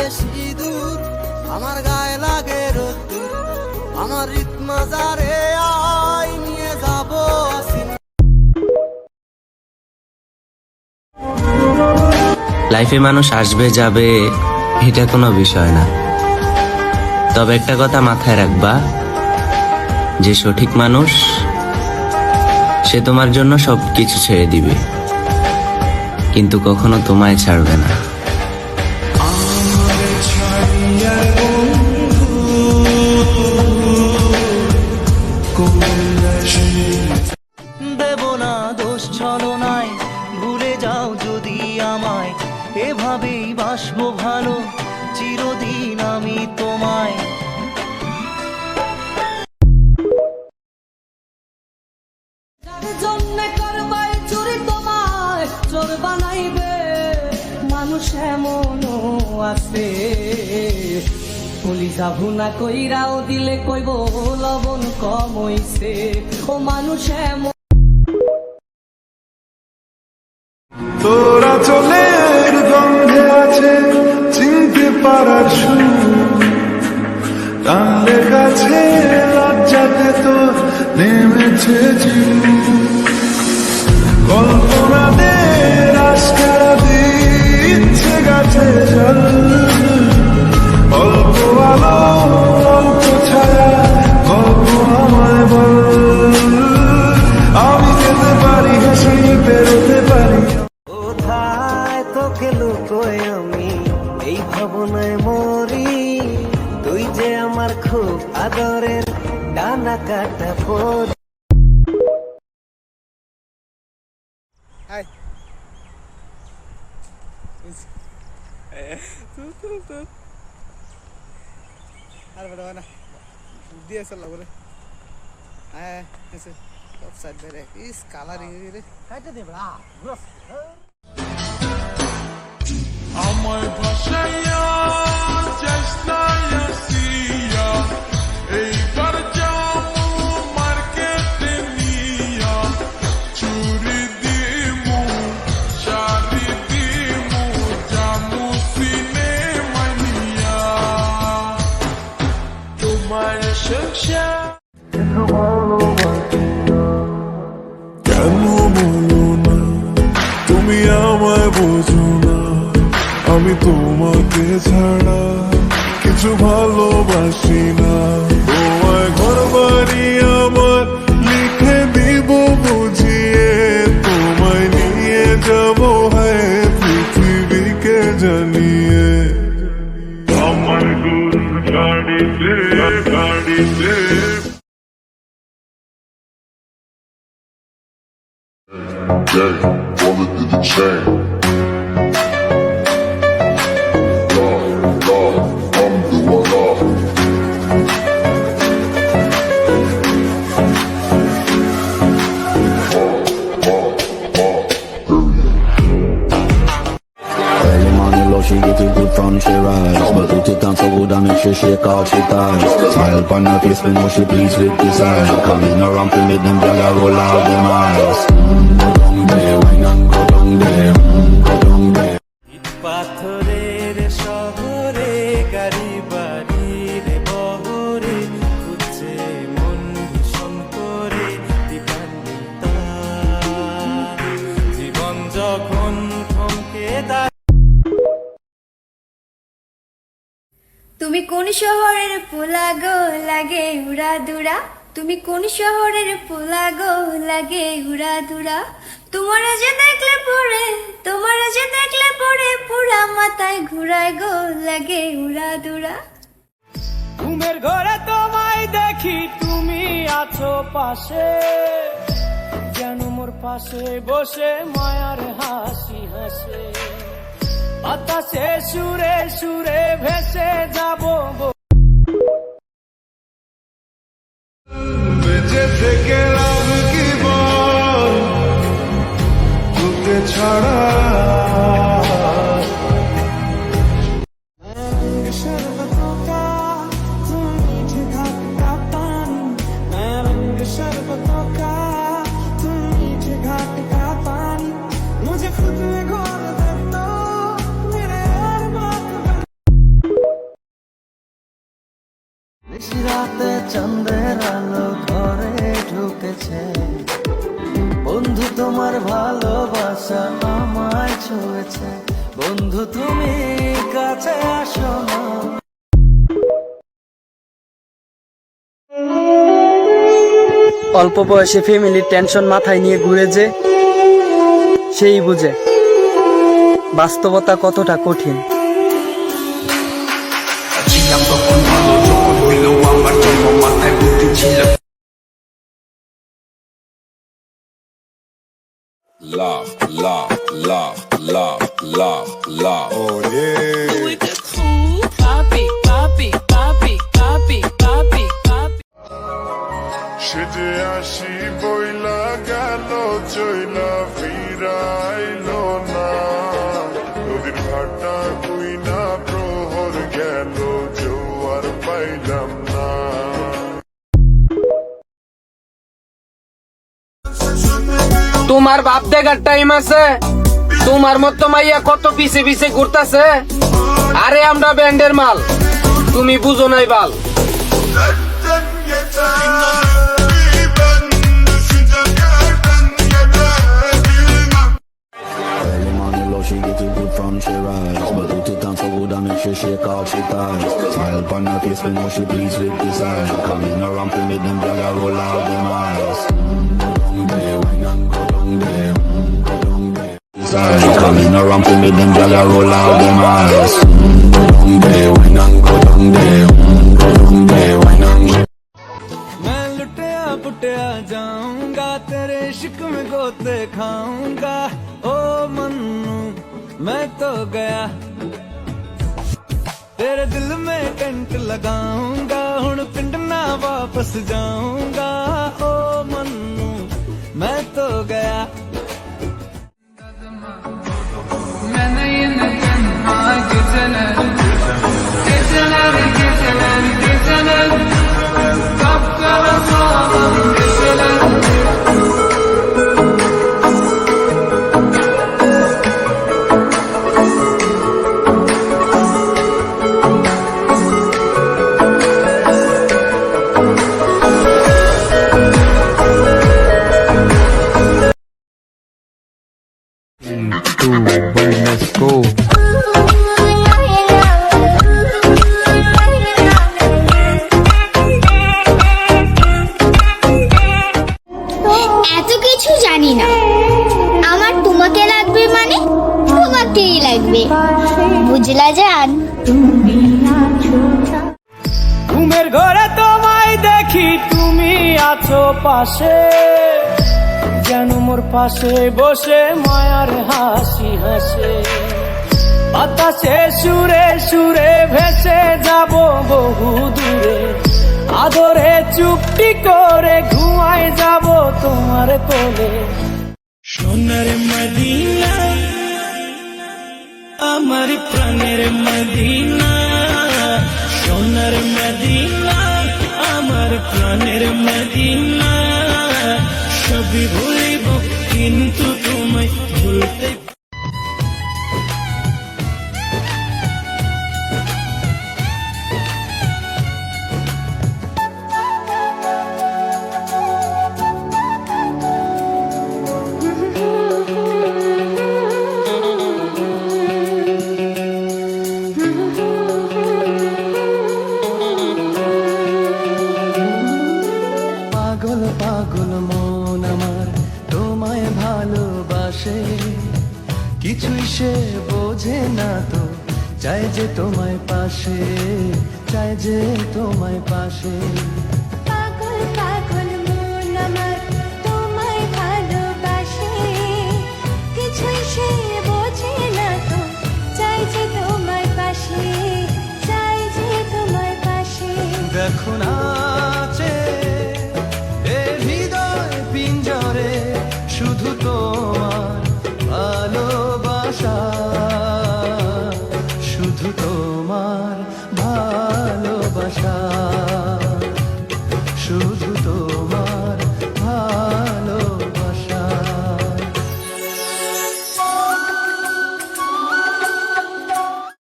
লাগে সিঁদুর, আমার গায়ে লাগে রোদ্দুর, আমার রিতমা যারে আয় নিয়ে যাবো আসিন। লাইফে মানুষ আসবে যাবে এটা কোনো বিষয় না, তবে একটা কথা মাথায় রাখবা, যে সঠিক মানুষ সে তোমার জন্য সবকিছু ছেড়ে দিবে, কিন্তু কখনো তোমায় ছাড়বে না। দেব না দোষ ছলনায়, ভুলে যাও যদি আমায়, এভাবেই বাসবো ভালো চিরদিন আমি তোমায়। চোর বানাইবে মানুষ এমনও আছে, কলিজা ভুনা কইরাও দিলে কইব লবণ কম হইছে। ও মানুষ এমন তোরা চলের গন্ধে আছে চিনতে পারার সুর, টানলে কাছে লজ্জাতে তো নেমেছে কল্পনাদের আশকারা দিচ্ছে গাছে জল, অল্প আলো অল্প ছায়া গল্প আমায় বল, আমি যেতে পারি হেসে বেরোতে পারি। কোথায় তোকে লুকোয় আমি এই ভাবনায় মরি, তুই যে আমার খুব আদরের ডানা কাটা পর। আর বড় না দিয়ে চল বলে হ্যাঁ এসে সব সাইড বেরে ইস কালারিং রে কাটে দে বড়া আমায় ভাসাইয়া চেষ্টায় সিয়া এইবার যাবো মার্কেটে নিয়া, চুরি দিমু শাড়ি দিমু জামু সিনেমায় নিয়া, তোমার সংসার কেন বলো না তুমি আমায় বোঝো না, আমি তোমাকে ছাড়া কিছু ভালোবাসি না, তোমায় ঘর বাড়ি আমার লিখে দিব বুঝিয়ে, তোমায় নিয়ে যাবো হ্যাঁ পৃথিবীকে জানিয়ে, আমার গুরু গাড়িতে গাড়িতে Gang, roll it to the chain. God, I'm the one off. Early morning love, she get it good from she rise, but put it on so good and make sure shake out she ties. Smile upon her face, we know she pleased with this eye. Coming around to make them gyal a roll out them eyes. Go down there, wine and go down there, go down there. পাথরের শহরে গাড়ি বাড়ির বহরে খুঁজছে মন ভীষণ করে দীপান্বিতা, জীবন যখন থমকে তুমি কোন শহরের পোলা গো লাগে উড়া দুরা, তুমি কোন শহরের পোলা গো লাগে উড়া দুরা, তোমারা যে দেখলে পড়ে, তোমারা যে দেখলে পড়ে পুরা মাথায় ঘুরায় গো লাগে উড়া দুরা। ঘুমের ঘরে তোমায় দেখি তুমি আছো পাশে, যেন মোর পাশে বসে মায়ার হাসি হাসে, বাতাসে সুরে সুরে ভেসে যাবো বেঁচে থেকে লাভ কি বল তোকে ছাড়া, বাঁচা আমায় ছুঁয়েছে, বন্ধু তুমি কাছে আসো না। অল্প বয়সে ফ্যামিলির টেনশন মাথায় নিয়ে ঘুরে যে সেই বুঝে বাস্তবতা কতটা কঠিন। ছিলাম তখন ভালো, যখন হইল আমার জন্ম মাথায় বুদ্ধি ছিল। Love, love, love, love, love, love. Oh yeah. সেজে আসি বইলা গেল চইলা ফিরাইল না, নদীর ঘাটা তুই না প্রহর গেল জোয়ার পাইলাম না। তোমার বাপ দেখার টাইম আছে? তোমার মতো মাইয়া কত পিছে পিছে ঘুরতাছে। আরে আমরা ব্যান্ডের মাল, তুমি বুঝো নাই বাল। Early morning love, she get it good from she rise. But put it on so good and make sure shake off she ties. Smile upon her face, we know she pleased with this eye. Coming around to make them brother roll out them eyes. Go down there, wine and go down there, go down there. Coming around to make them brother roll out them eyes. Go down there, wine and go down there, go down there, wine and go. मैं लुटिया पुटिया जाऊंगा, तेरे इश्क में गोते खाऊंगा। ओ मन्नू मैं तो गया, तेरे दिल में टेंट लगाऊंगा। हुण पिंड ना वापस जाऊंगा। ओ मन्नू मैं तो गया। এত কিছু জানি না, আমার তোমাকে লাগবে মানে তোমাকেই লাগবে, বুঝলা জান? ঘুমের ঘরে তোমায় দেখি, তুমি আছো পাশে, যেন মোর পাশে বসে মায়ার হাসি হাসে। বাতাসে সুরে সুরে ভেসে যাব বহু দূরে, আদরে চুপটি করে ঘুমায় যাব তোমার কোলে। সোনার মদিনা আমার প্রাণের মদিনা, সোনার মদিনা আমার প্রাণের মদিনা। সবই ভুলিব কিন্তু তোমায় ভুলতে। পাগল পাগল মন আমার তোমায় ভালোবাসে, কিছুই সে বোঝে না তো, চাই যে তোমায় পাশে, চাই যে তোমায় পাশে। পাগল পাগল মন আমার তোমায় ভালোবাসে, কিছুই সে বোঝে না তো, চাই যে তোমায় পাশে, চাই যে তোমায় পাশে। দেখো নাচে এ হৃদয় পিঞ্জরে, শুধু তোমার ভালোবাসা, শুধু তোমার ভালোবাসা।